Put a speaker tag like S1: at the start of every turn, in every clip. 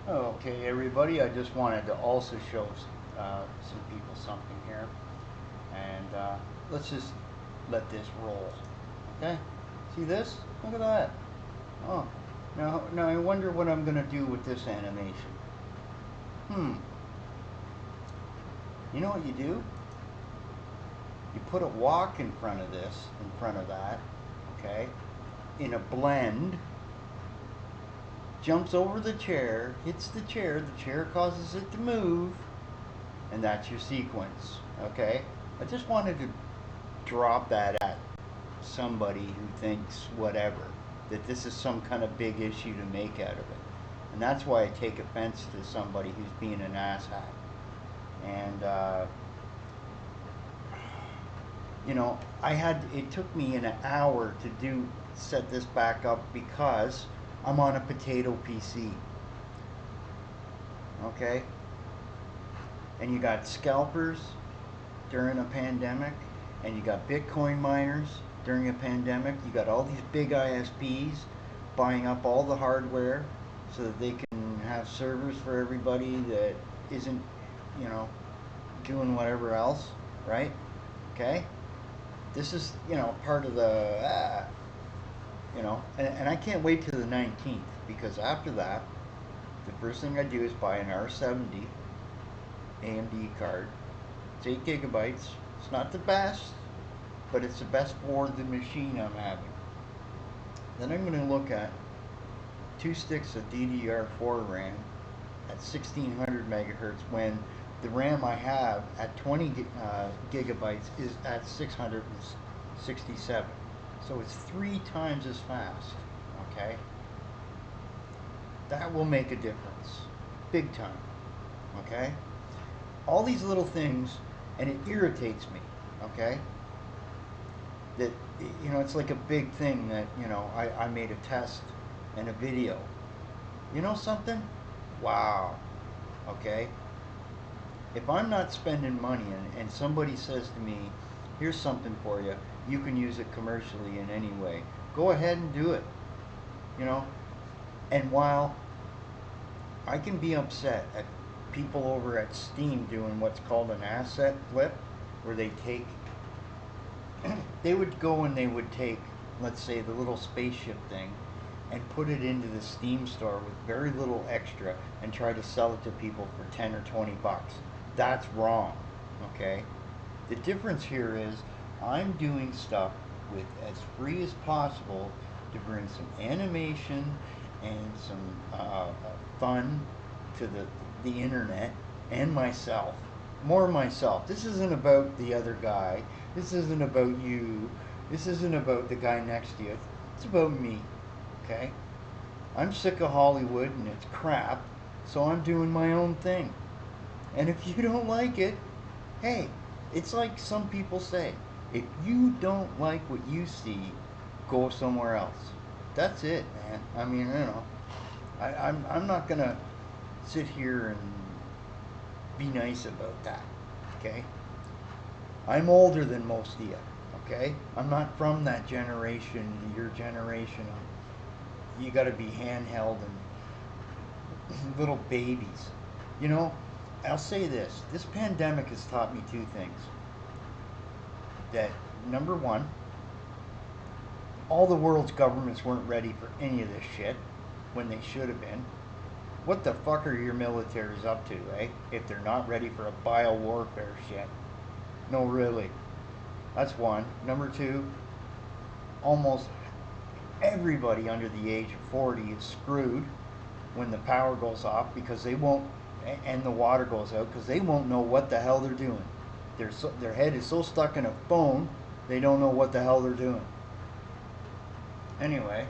S1: Okay, everybody, I just wanted to also show some people something here. And let's just let this roll. Okay? See this? Look at that. Oh, now I wonder what I'm going to do with this animation. Hmm. You know what you do? You put a walk in front of this, in front of that, okay? In a blend, jumps over the chair, hits the chair causes it to move, and that's your sequence, okay? I just wanted to drop that at somebody who thinks whatever, that this is some kind of big issue to make out of it. And that's why I take offense to somebody who's being an asshat. And, it took me an hour to set this back up because I'm on a potato PC, okay? And you got scalpers during a pandemic, and you got Bitcoin miners during a pandemic. You got all these big ISPs buying up all the hardware so that they can have servers for everybody that isn't, you know, doing whatever else, right? Okay? This is, part of and I can't wait till the 19th because after that, the first thing I do is buy an R70 AMD card. It's 8 gigabytes. It's not the best, but it's the best for the machine I'm having. Then I'm going to look at 2 sticks of DDR4 RAM at 1600 megahertz when the RAM I have at 20 gigabytes is at 667. So it's 3 times as fast. Okay? That will make a difference. Big time. Okay? All these little things, and it irritates me. Okay? That, it's like a big thing that, I made a test and a video. You know something? Wow. Okay? If I'm not spending money and somebody says to me, here's something for you, you can use it commercially in any way, go ahead and do it. You know? And while I can be upset at people over at Steam doing what's called an asset flip, where they would go and they would take, let's say, the little spaceship thing and put it into the Steam store with very little extra and try to sell it to people for 10 or 20 bucks. That's wrong, okay? The difference here is I'm doing stuff with as free as possible to bring some animation and some fun to the internet and myself. More myself. This isn't about the other guy. This isn't about you. This isn't about the guy next to you. It's about me. Okay? I'm sick of Hollywood and it's crap, so I'm doing my own thing. And if you don't like it, hey, it's like some people say, if you don't like what you see, go somewhere else. That's it, man. I mean, I'm not gonna sit here and be nice about that. Okay? I'm older than most of you. Okay? I'm not from that generation, your generation of you got to be handheld and little babies. You know, I'll say this: this pandemic has taught me two things. That number one, all the world's governments weren't ready for any of this shit when they should have been. What the fuck are your militaries up to, eh? If they're not ready for a bio warfare shit. No, really. That's one. Number two, almost everybody under the age of 40 is screwed when the power goes off because they won't, and the water goes out because they won't know what the hell they're doing. Their head is so stuck in a phone, they don't know what the hell they're doing. Anyway,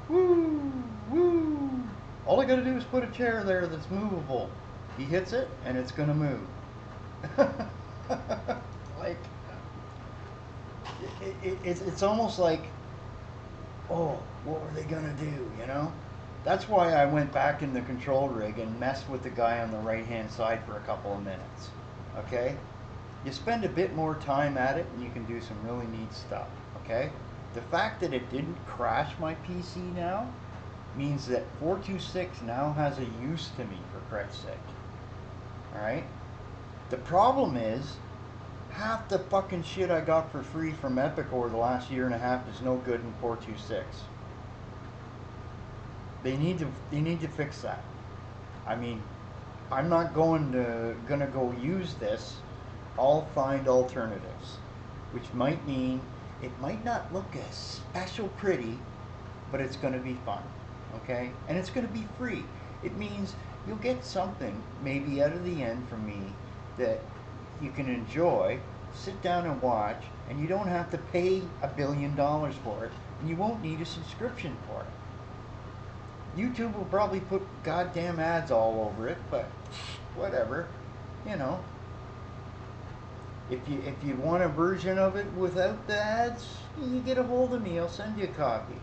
S1: woo, woo. All I gotta do is put a chair there that's movable. He hits it and it's gonna move. Like, it's almost like, oh, what were they gonna do, you know? That's why I went back in the control rig and messed with the guy on the right hand side for a couple of minutes. Okay? You spend a bit more time at it and you can do some really neat stuff. Okay? The fact that it didn't crash my PC now, means that 426 now has a use to me, for Christ's sake. Alright? The problem is, half the fucking shit I got for free from Epic over the last year and a half is no good in 426. They need to fix that. I mean, I'm not gonna go use this. I'll find alternatives, which might mean it might not look as special pretty, but it's gonna be fun, okay? And it's gonna be free. It means you'll get something maybe out of the end from me that you can enjoy, sit down and watch, and you don't have to pay $1 billion for it, and you won't need a subscription for it. YouTube will probably put goddamn ads all over it, but whatever, you know. If you want a version of it without the ads, you get a hold of me. I'll send you a copy.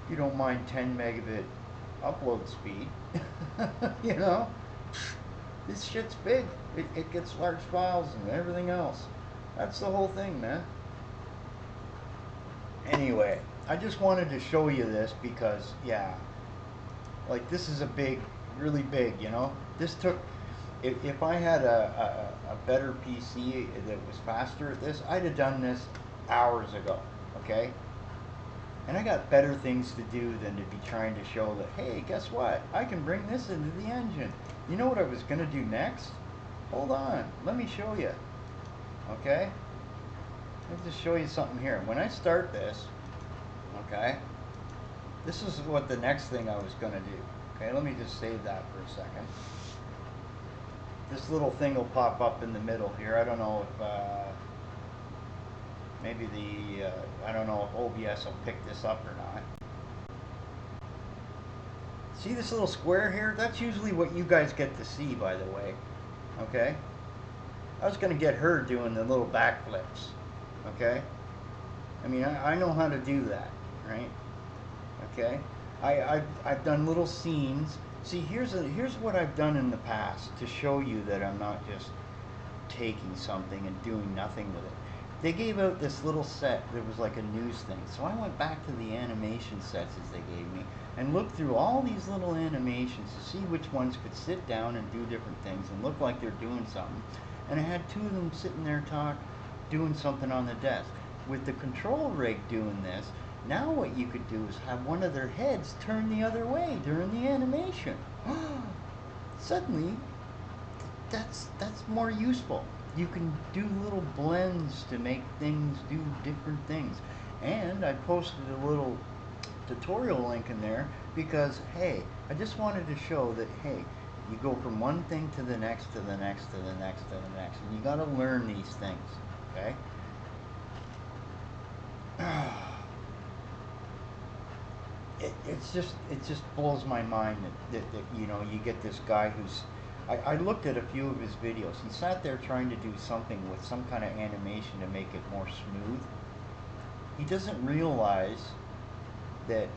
S1: If you don't mind 10 megabit upload speed, you know. This shit's big. It gets large files and everything else. That's the whole thing, man. Anyway, I just wanted to show you this because, yeah, like this is a big, really big, you know. This took, if I had a better PC that was faster at this, I'd have done this hours ago, okay? And I got better things to do than to be trying to show that, hey, guess what? I can bring this into the engine. You know what I was going to do next? Hold on, let me show you, okay? Let me just show you something here. When I start this, okay, this is what the next thing I was going to do. Okay, let me just save that for a second. This little thing will pop up in the middle here. I don't know if, maybe I don't know if OBS will pick this up or not. See this little square here? That's usually what you guys get to see, by the way. Okay? I was going to get her doing the little backflips. Okay? I mean, I know how to do that, right? Okay? I've done little scenes. See, here's what I've done in the past to show you that I'm not just taking something and doing nothing with it. They gave out this little set that was like a news thing. So I went back to the animation sets as they gave me and looked through all these little animations to see which ones could sit down and do different things and look like they're doing something. And I had two of them sitting there doing something on the desk. With the control rig doing this, now what you could do is have one of their heads turn the other way during the animation. Suddenly, that's more useful. You can do little blends to make things do different things. And I posted a little tutorial link in there because, hey, I just wanted to show that, hey, you go from one thing to the next, to the next, to the next, to the next, and you got to learn these things, okay? It just blows my mind that you know, you get this guy who's, I looked at a few of his videos. He sat there trying to do something with some kind of animation to make it more smooth. He doesn't realize that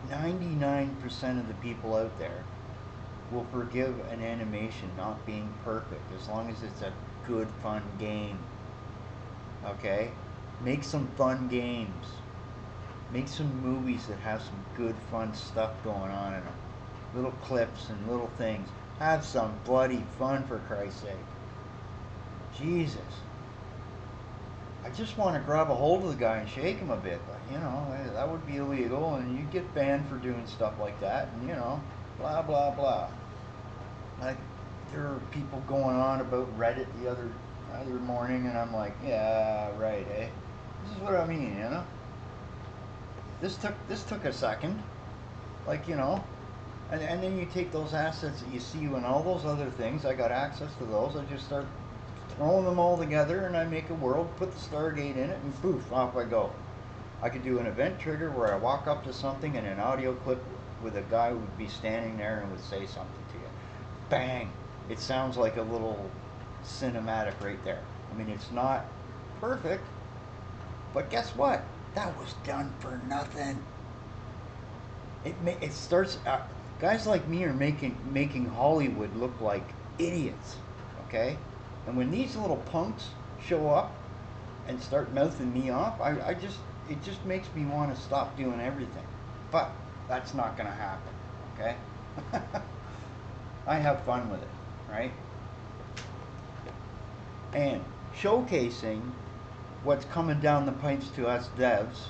S1: 99% of the people out there will forgive an animation not being perfect as long as it's a good, fun game. Okay? Make some fun games. Make some movies that have some good, fun stuff going on in them. Little clips and little things. Have some bloody fun, for Christ's sake. Jesus. I just want to grab a hold of the guy and shake him a bit, but, you know, that would be illegal, and you'd get banned for doing stuff like that, and, you know, blah, blah, blah. Like, there are people going on about Reddit the other morning, and I'm like, yeah, right, eh? This is what I mean, you know? This took a second, like, you know, and then you take those assets that you see and all those other things. I got access to those. I just start throwing them all together, and I make a world, put the Stargate in it, and poof, off I go. I could do an event trigger where I walk up to something and an audio clip with a guy would be standing there and would say something to you. Bang! It sounds like a little cinematic right there. I mean, it's not perfect, but guess what? That was done for nothing. It starts. Guys like me are making Hollywood look like idiots. Okay, and when these little punks show up and start mouthing me off, I just it just makes me want to stop doing everything. But that's not going to happen, okay? I have fun with it, right? And showcasing what's coming down the pipes to us devs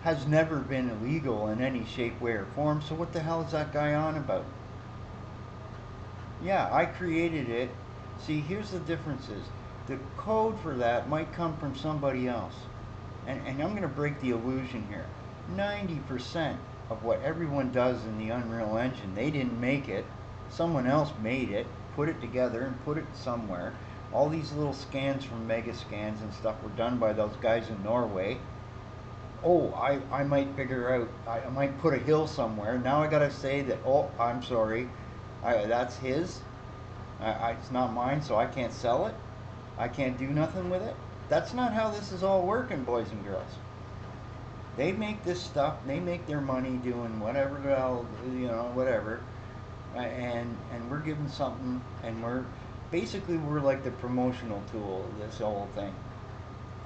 S1: has never been illegal in any shape, way, or form, so what the hell is that guy on about? Yeah, I created it. See, here's the differences. The code for that might come from somebody else. And I'm going to break the illusion here. 90% of what everyone does in the Unreal Engine, they didn't make it. Someone else made it, put it together, and put it somewhere. All these little scans from Mega Scans and stuff were done by those guys in Norway. Oh, I might figure out, I might put a hill somewhere. Now I got to say that, oh, I'm sorry, that's his. It's not mine, so I can't sell it. I can't do nothing with it. That's not how this is all working, boys and girls. They make this stuff, they make their money doing whatever the hell, whatever. And we're giving something, and we're like the promotional tool of this whole thing.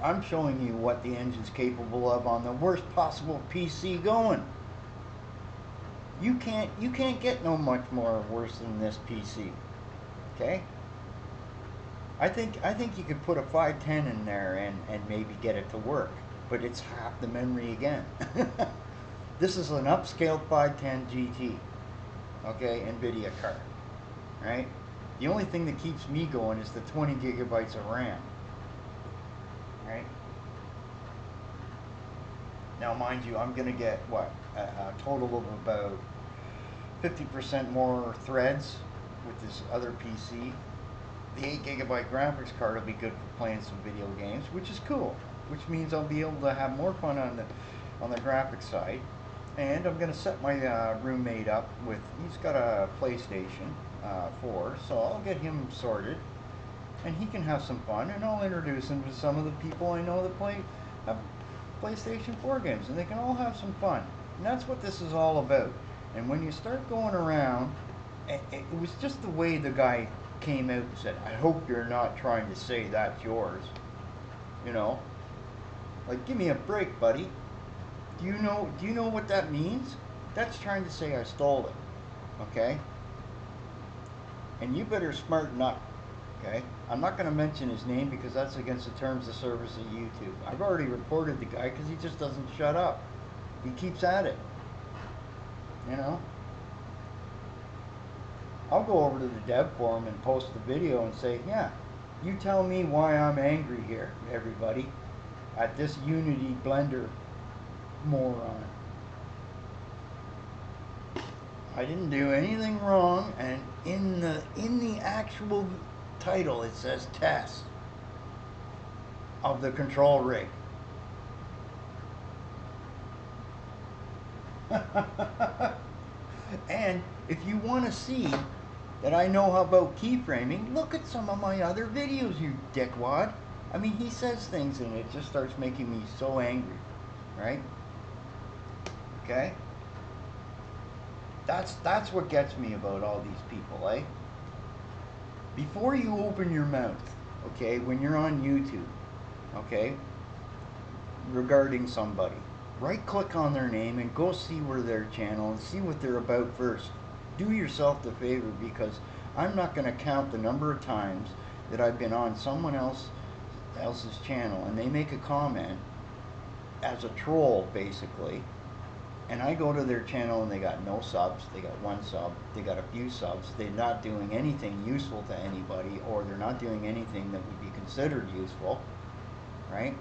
S1: I'm showing you what the engine's capable of on the worst possible PC going. You can't get no much more worse than this PC. Okay? I think you could put a 510 in there and maybe get it to work, but it's half the memory again. This is an upscaled 510 GT. Okay, NVIDIA card. Right? The only thing that keeps me going is the 20 gigabytes of RAM. Right? Now, mind you, I'm going to get, what, a total of about 50% more threads with this other PC. The 8 gigabyte graphics card will be good for playing some video games, which is cool. Which means I'll be able to have more fun on the graphics side. And I'm going to set my roommate up with, he's got a PlayStation 4, so I'll get him sorted. And he can have some fun, and I'll introduce him to some of the people I know that have PlayStation 4 games, and they can all have some fun. And that's what this is all about. And when you start going around, it was just the way the guy came out and said, I hope you're not trying to say that's yours. You know? Like, give me a break, buddy. Do you know what that means? That's trying to say I stole it. Okay? And you better smarten up. Okay? I'm not going to mention his name because that's against the terms of service of YouTube. I've already reported the guy because he just doesn't shut up. He keeps at it. You know? I'll go over to the dev forum and post the video and say, yeah, you tell me why I'm angry here, everybody, at this Unity Blender moron. I didn't do anything wrong, and in the actual title it says test of the control rig. And if you want to see that I know about keyframing, look at some of my other videos, you dickwad. I mean, he says things and it just starts making me so angry, right? Okay? That's what gets me about all these people, eh? Before you open your mouth, okay, when you're on YouTube, okay, regarding somebody, right click on their name and go see where their channel and see what they're about first. Do yourself the favor, because I'm not going to count the number of times that I've been on someone else's channel and they make a comment as a troll, basically, and I go to their channel and they got no subs, they got one sub, they got a few subs, they're not doing anything useful to anybody, or they're not doing anything that would be considered useful, right?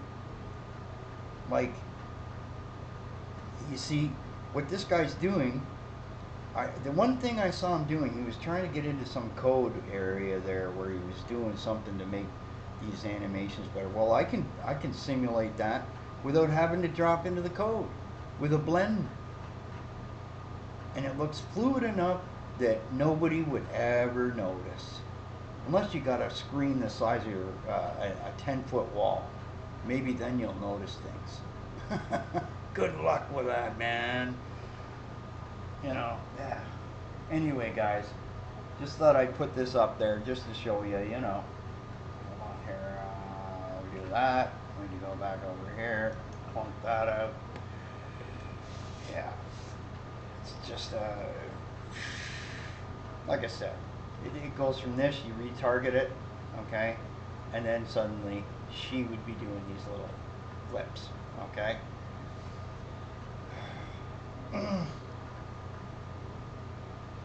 S1: Like, you see, what this guy's doing, the one thing I saw him doing, he was trying to get into some code area there where he was doing something to make these animations better. Well, I can simulate that without having to drop into the code with a blend. And it looks fluid enough that nobody would ever notice. Unless you got a screen the size of your, a 10-foot wall. Maybe then you'll notice things. Good luck with that, man. You know, yeah. Anyway, guys, just thought I'd put this up there just to show you, you know. Come on here, we do that. We do go back over here, plunk that out. Yeah, it's just like I said, it goes from this, you retarget it, okay, and then suddenly she would be doing these little flips, okay.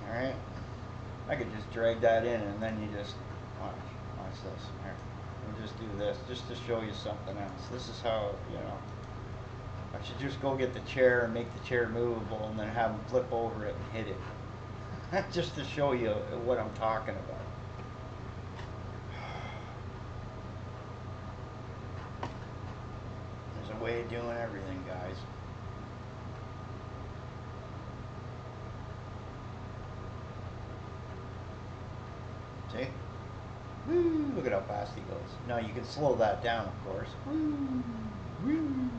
S1: Alright, I could just drag that in and then you just watch this. Here, we'll just do this just to show you something else. This is how, you know, I should just go get the chair and make the chair movable and then have them flip over it and hit it. Just to show you what I'm talking about. There's a way of doing everything, guys. See? Woo! Look at how fast he goes. Now you can slow that down, of course. Woo! Woo!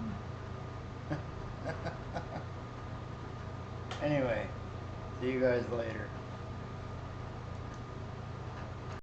S1: Anyway, see you guys later.